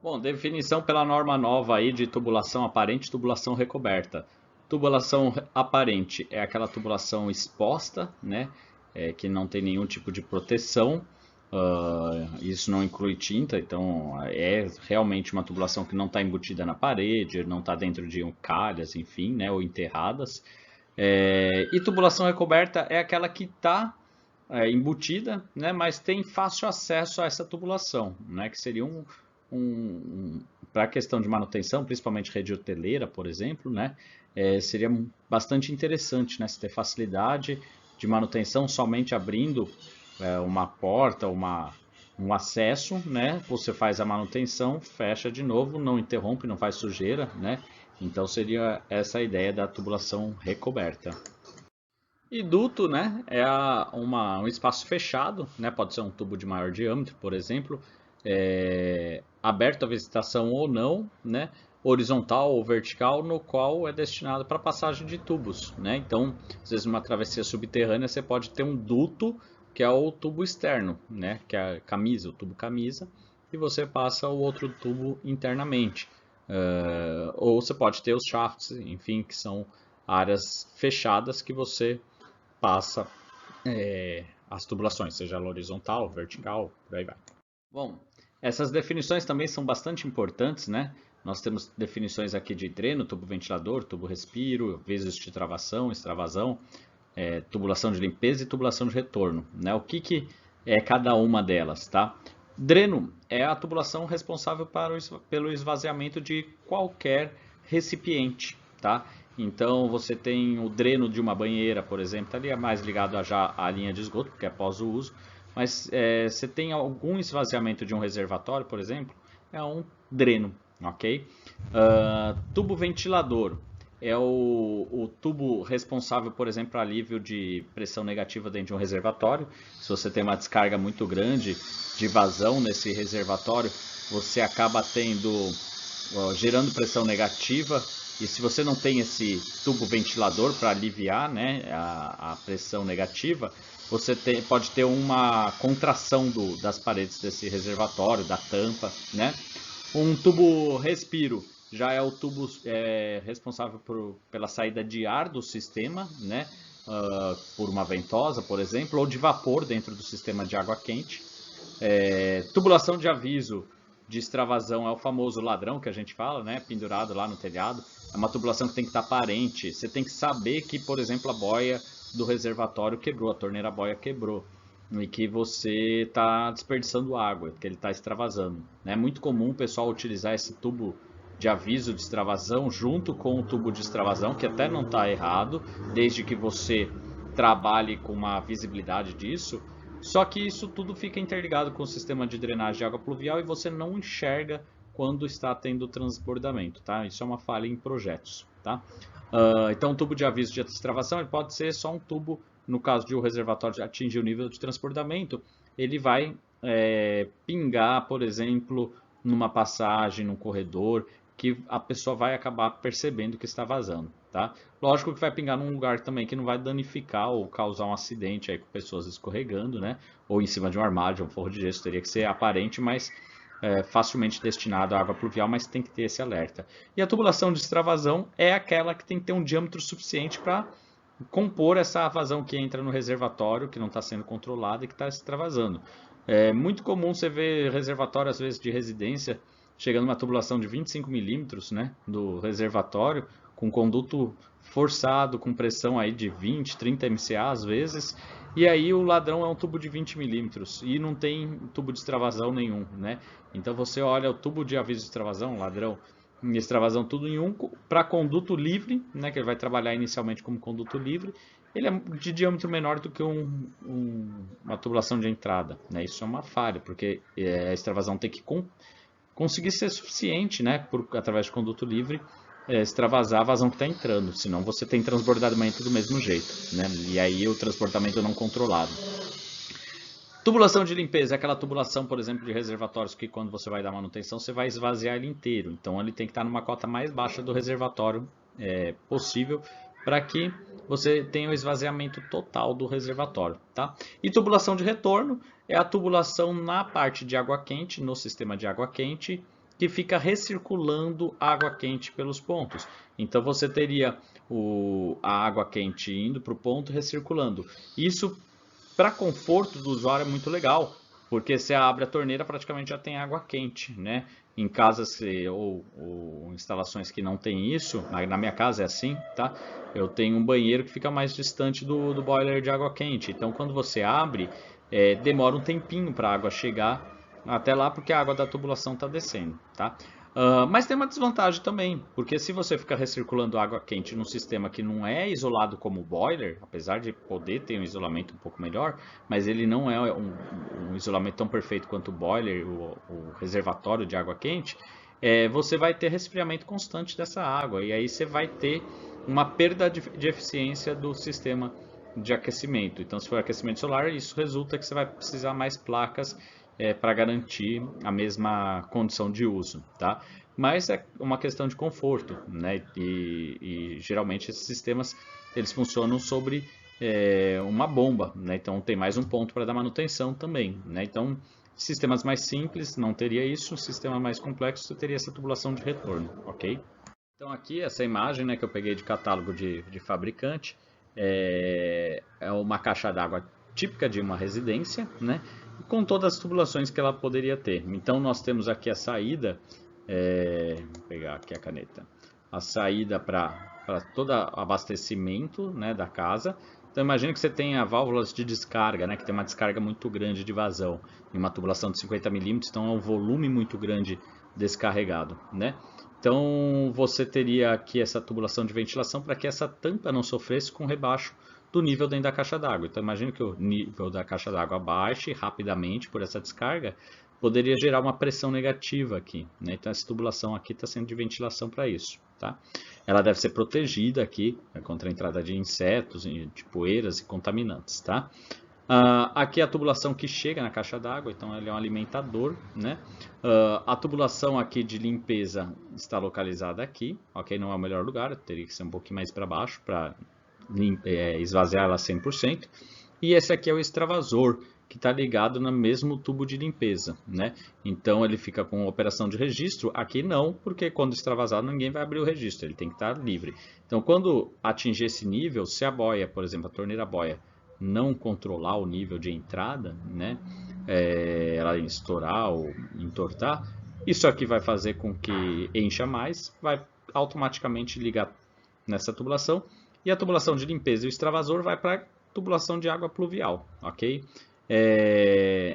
Bom, definição pela norma nova aí de tubulação aparente e tubulação recoberta. Tubulação aparente é aquela tubulação exposta, né? Que não tem nenhum tipo de proteção. Isso não inclui tinta, então é realmente uma tubulação que não está embutida na parede, não está dentro de calhas, enfim, né? Ou enterradas. E tubulação recoberta é aquela que está embutida, né, mas tem fácil acesso a essa tubulação, né, que seria para a questão de manutenção, principalmente rede hoteleira, por exemplo, né, seria bastante interessante, né, se ter facilidade de manutenção somente abrindo uma porta, um acesso, né, você faz a manutenção, fecha de novo, não interrompe, não faz sujeira, né, então seria essa a ideia da tubulação recoberta. E duto, né, um espaço fechado, né, pode ser um tubo de maior diâmetro, por exemplo, aberto à visitação ou não, né, horizontal ou vertical, no qual é destinado para passagem de tubos, né. Então, às vezes numa travessia subterrânea você pode ter um duto, que é o tubo externo, né, que é a camisa, o tubo camisa, e você passa o outro tubo internamente. Ou você pode ter os shafts, enfim, que são áreas fechadas que você passa as tubulações, seja ela horizontal, vertical, por aí vai. Bom, essas definições também são bastante importantes, né? Nós temos definições aqui de dreno, tubo ventilador, tubo respiro, vezes de travação, extravasão, tubulação de limpeza e tubulação de retorno, né? O que é cada uma delas, tá? Dreno é a tubulação responsável pelo esvaziamento de qualquer recipiente, tá? Então você tem o dreno de uma banheira, por exemplo, tá ali é mais ligado já à linha de esgoto, porque é após o uso, mas você tem algum esvaziamento de um reservatório, por exemplo, é um dreno, ok? Tubo ventilador é o tubo responsável, por exemplo, para alívio de pressão negativa dentro de um reservatório. Se você tem uma descarga muito grande de vazão nesse reservatório, você acaba gerando pressão negativa. E se você não tem esse tubo ventilador para aliviar, né, a pressão negativa, você pode ter uma contração das paredes desse reservatório, da tampa, né? Um tubo respiro já é o tubo responsável pela saída de ar do sistema, né? Por uma ventosa, por exemplo, ou de vapor dentro do sistema de água quente. Tubulação de aviso de extravasão é o famoso ladrão que a gente fala, né? Pendurado lá no telhado. É uma tubulação que tem que estar aparente. Você tem que saber que, por exemplo, a boia do reservatório quebrou, a torneira boia quebrou e que você está desperdiçando água, que ele está extravasando. É muito comum o pessoal utilizar esse tubo de aviso de extravasão junto com o tubo de extravasão, que até não está errado, desde que você trabalhe com uma visibilidade disso. Só que isso tudo fica interligado com o sistema de drenagem de água pluvial e você não enxerga quando está tendo transbordamento, tá? Isso é uma falha em projetos, tá? Então, o tubo de aviso de extravação ele pode ser só um tubo, no caso de o reservatório atingir o nível de transbordamento, ele vai pingar, por exemplo, numa passagem, num corredor, que a pessoa vai acabar percebendo que está vazando, tá? Lógico que vai pingar num lugar também que não vai danificar ou causar um acidente aí com pessoas escorregando, né? Ou em cima de um armário, um forro de gesso, teria que ser aparente, mas facilmente destinado à água pluvial, mas tem que ter esse alerta. E a tubulação de extravasão é aquela que tem que ter um diâmetro suficiente para compor essa vazão que entra no reservatório, que não está sendo controlada e que está extravasando. É muito comum você ver reservatório, às vezes, de residência, chegando uma tubulação de 25 milímetros, né, do reservatório, com conduto forçado, com pressão aí de 20, 30 MCA às vezes, e aí o ladrão é um tubo de 20 milímetros e não tem tubo de extravasão nenhum, né? Então você olha o tubo de aviso de extravasão, ladrão, e extravasão tudo em um, para conduto livre, né, que ele vai trabalhar inicialmente como conduto livre, ele é de diâmetro menor do que uma tubulação de entrada, né? Isso é uma falha, porque a extravasão tem que conseguir ser suficiente, né, através de conduto livre, extravasar a vazão que está entrando, senão você tem transbordamento do mesmo jeito, né? E aí o transbordamento não controlado. Tubulação de limpeza é aquela tubulação, por exemplo, de reservatórios que quando você vai dar manutenção, você vai esvaziar ele inteiro. Então ele tem que estar numa cota mais baixa do reservatório possível para que você tenha o esvaziamento total do reservatório, tá? E tubulação de retorno é a tubulação na parte de água quente, no sistema de água quente, que fica recirculando água quente pelos pontos. Então você teria a água quente indo para o ponto e recirculando. Isso, para conforto do usuário, é muito legal, porque você abre a torneira praticamente já tem água quente, né? Em casas ou instalações que não tem isso, na minha casa é assim, tá? Eu tenho um banheiro que fica mais distante do boiler de água quente. Então quando você abre, demora um tempinho para a água chegar até lá, porque a água da tubulação está descendo, tá? Mas tem uma desvantagem também, porque se você ficar recirculando água quente num sistema que não é isolado como o boiler, apesar de poder ter um isolamento um pouco melhor, mas ele não é um isolamento tão perfeito quanto o boiler, o reservatório de água quente, você vai ter resfriamento constante dessa água, e aí você vai ter uma perda de eficiência do sistema de aquecimento. Então, se for aquecimento solar, isso resulta que você vai precisar mais placas para garantir a mesma condição de uso, tá? Mas é uma questão de conforto, né? E geralmente esses sistemas eles funcionam sobre uma bomba, né? Então tem mais um ponto para dar manutenção também, né? Então sistemas mais simples não teria isso, sistema mais complexo você teria essa tubulação de retorno, ok? Então aqui essa imagem, né, que eu peguei de catálogo de fabricante é uma caixa d'água típica de uma residência, né, com todas as tubulações que ela poderia ter. Então nós temos aqui a saída, vou pegar aqui a caneta, a saída para todo abastecimento, né, da casa. Então imagina que você tenha válvulas de descarga, né, que tem uma descarga muito grande de vazão, em uma tubulação de 50 milímetros, então é um volume muito grande descarregado, né? Então você teria aqui essa tubulação de ventilação para que essa tampa não sofresse com rebaixo do nível dentro da caixa d'água. Então imagine que o nível da caixa d'água baixe rapidamente por essa descarga, poderia gerar uma pressão negativa aqui, né? Então essa tubulação aqui está sendo de ventilação para isso, tá? Ela deve ser protegida aqui, né, contra a entrada de insetos, de poeiras e contaminantes, tá? Aqui é a tubulação que chega na caixa d'água, então ele é um alimentador, né? A tubulação aqui de limpeza está localizada aqui, ok? Não é o melhor lugar, teria que ser um pouquinho mais para baixo para esvaziar ela 100%. E esse aqui é o extravasor, que está ligado no mesmo tubo de limpeza, né? Então ele fica com operação de registro, aqui não, porque quando extravasar ninguém vai abrir o registro, ele tem que estar livre. Então quando atingir esse nível, se a boia, por exemplo, a torneira boia, não controlar o nível de entrada, né? Ela estourar ou entortar, isso aqui vai fazer com que encha mais, vai automaticamente ligar nessa tubulação, e a tubulação de limpeza e o extravasor vai para a tubulação de água pluvial, ok?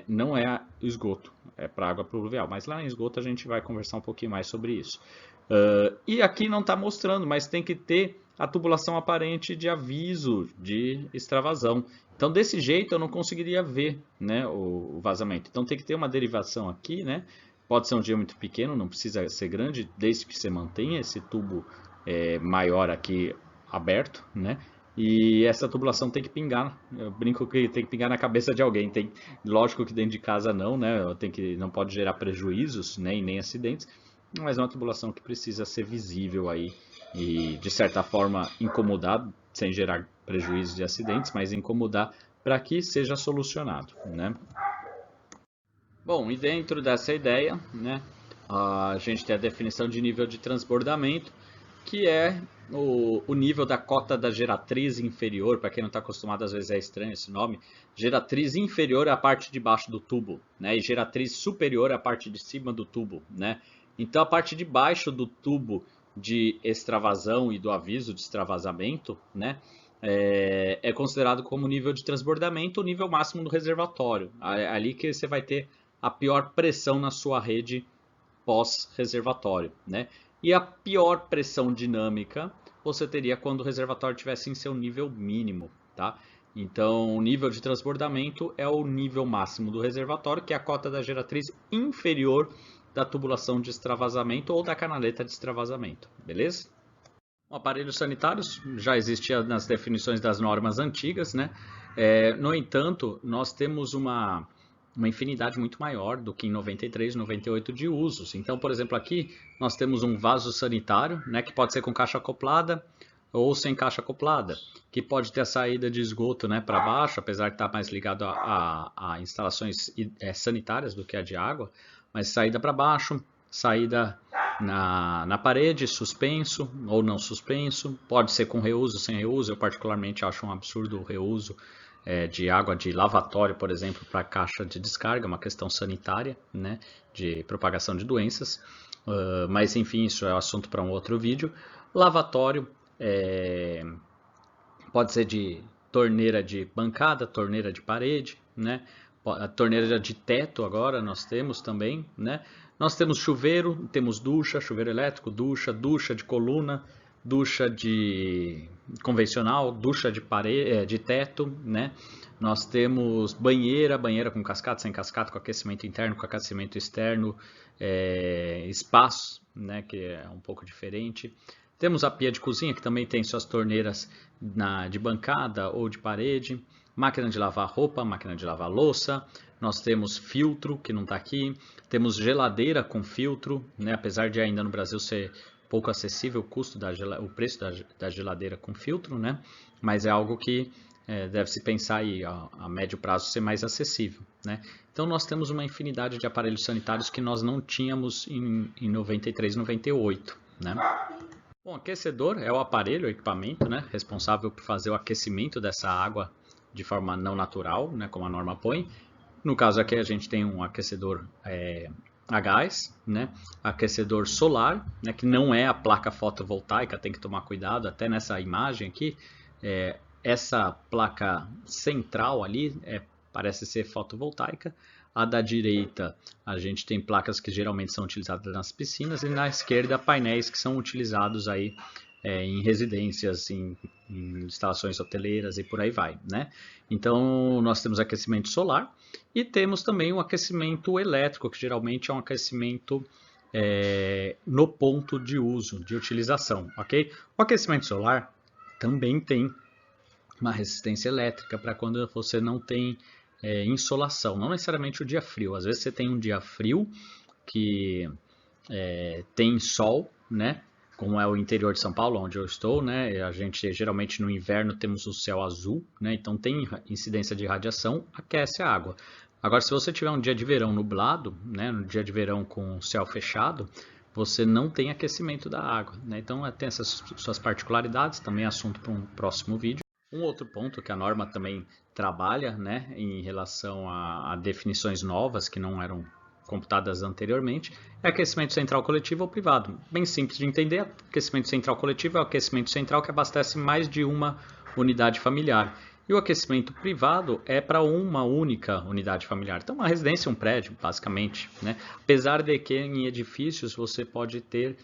Não é o esgoto, é para água pluvial, mas lá em esgoto a gente vai conversar um pouquinho mais sobre isso. E aqui não está mostrando, mas tem que ter a tubulação aparente de aviso de extravasão. Então desse jeito eu não conseguiria ver, né, o vazamento. Então tem que ter uma derivação aqui, né? Pode ser um diâmetro pequeno, não precisa ser grande, desde que você mantenha esse tubo maior aqui aberto, né? E essa tubulação tem que pingar, eu brinco que tem que pingar na cabeça de alguém. Lógico que dentro de casa não, né? Não pode gerar prejuízos, né? E nem acidentes, mas é uma tubulação que precisa ser visível aí e de certa forma incomodar, sem gerar prejuízos de acidentes, mas incomodar para que seja solucionado, né? Bom, e dentro dessa ideia, né, a gente tem a definição de nível de transbordamento, que é o nível da cota da geratriz inferior. Para quem não está acostumado, às vezes é estranho esse nome. Geratriz inferior é a parte de baixo do tubo, né? E geratriz superior é a parte de cima do tubo, né? Então a parte de baixo do tubo de extravasão e do aviso de extravasamento, né, é considerado como nível de transbordamento, o nível máximo do reservatório. Ali que você vai ter a pior pressão na sua rede pós-reservatório, né? E a pior pressão dinâmica você teria quando o reservatório estivesse em seu nível mínimo, tá? Então, o nível de transbordamento é o nível máximo do reservatório, que é a cota da geratriz inferior da tubulação de extravasamento ou da canaleta de extravasamento, beleza? Aparelhos sanitários já existia nas definições das normas antigas, né? No entanto, nós temos uma infinidade muito maior do que em 93, 98 de usos. Então, por exemplo, aqui nós temos um vaso sanitário, né, que pode ser com caixa acoplada ou sem caixa acoplada, que pode ter a saída de esgoto, né, para baixo, apesar de estar mais ligado a instalações sanitárias do que a de água, mas saída para baixo. saída na parede, suspenso ou não suspenso, pode ser com reuso, sem reuso. Eu particularmente acho um absurdo o reuso de água de lavatório, por exemplo, para caixa de descarga, uma questão sanitária, né, de propagação de doenças. Mas enfim, isso é assunto para um outro vídeo. Lavatório pode ser de torneira de bancada, torneira de parede, né? A torneira de teto agora nós temos também, né? Nós temos chuveiro, temos ducha, chuveiro elétrico, ducha de coluna, ducha de convencional, ducha de parede, de teto, né? Nós temos banheira com cascata, sem cascata, com aquecimento interno, com aquecimento externo, espaço, né? Que é um pouco diferente. Temos a pia de cozinha, que também tem suas torneiras de bancada ou de parede. Máquina de lavar roupa, máquina de lavar louça. Nós temos filtro, que não está aqui. Temos geladeira com filtro, né? Apesar de ainda no Brasil ser pouco acessível o preço da geladeira com filtro, né? Mas é algo que deve-se pensar aí a médio prazo ser mais acessível, né? Então nós temos uma infinidade de aparelhos sanitários que nós não tínhamos em 93, 98, né? Bom, aquecedor é o aparelho, o equipamento, né, responsável por fazer o aquecimento dessa água de forma não natural, né, como a norma põe. No caso aqui a gente tem um aquecedor a gás, né, aquecedor solar, né, que não é a placa fotovoltaica, tem que tomar cuidado, até nessa imagem aqui, essa placa central ali parece ser fotovoltaica. A da direita, a gente tem placas que geralmente são utilizadas nas piscinas, e na esquerda, painéis que são utilizados aí em residências, em instalações hoteleiras e por aí vai, né? Então, nós temos aquecimento solar e temos também o aquecimento elétrico, que geralmente é um aquecimento no ponto de uso, de utilização, ok? O aquecimento solar também tem uma resistência elétrica para quando você não tem insolação, não necessariamente o dia frio. Às vezes você tem um dia frio que tem sol, né? Como é o interior de São Paulo, onde eu estou, né? A gente geralmente no inverno temos o céu azul, né? Então tem incidência de radiação, aquece a água. Agora, se você tiver um dia de verão nublado, né? Um dia de verão com o céu fechado, você não tem aquecimento da água, né? Então tem essas suas particularidades, também é assunto para um próximo vídeo. Um outro ponto que a norma também trabalha, né, em relação a definições novas que não eram computadas anteriormente, é aquecimento central coletivo ou privado. Bem simples de entender, aquecimento central coletivo é o aquecimento central que abastece mais de uma unidade familiar. E o aquecimento privado é para uma única unidade familiar. Então, uma residência, um prédio, basicamente, né? Apesar de que em edifícios você pode ter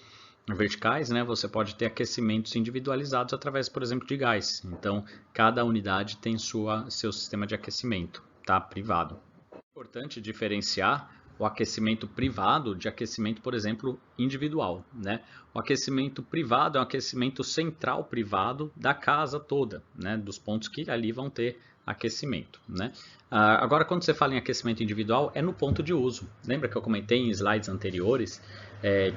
verticais, né, você pode ter aquecimentos individualizados através, por exemplo, de gás. Então, cada unidade tem seu sistema de aquecimento, tá? Privado. É importante diferenciar o aquecimento privado de aquecimento, por exemplo, individual, né? O aquecimento privado é um aquecimento central privado da casa toda, né? Dos pontos que ali vão ter aquecimento, né? Agora, quando você fala em aquecimento individual, é no ponto de uso. Lembra que eu comentei em slides anteriores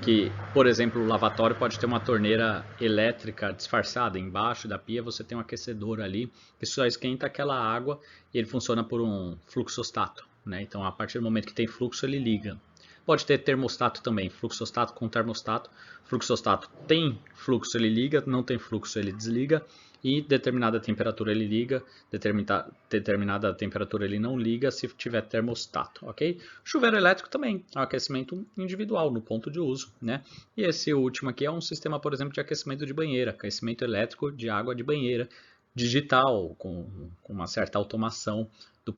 que, por exemplo, o lavatório pode ter uma torneira elétrica disfarçada. Embaixo da pia você tem um aquecedor ali que só esquenta aquela água e ele funciona por um fluxostato, né? Então, a partir do momento que tem fluxo, ele liga. Pode ter termostato também, fluxostato com termostato. Fluxostato tem fluxo, ele liga, não tem fluxo, ele desliga. E determinada temperatura ele liga, determinada temperatura ele não liga se tiver termostato, ok? Chuveiro elétrico também é um aquecimento individual no ponto de uso, né? E esse último aqui é um sistema, por exemplo, de aquecimento de banheira, aquecimento elétrico de água de banheira, digital, com uma certa automação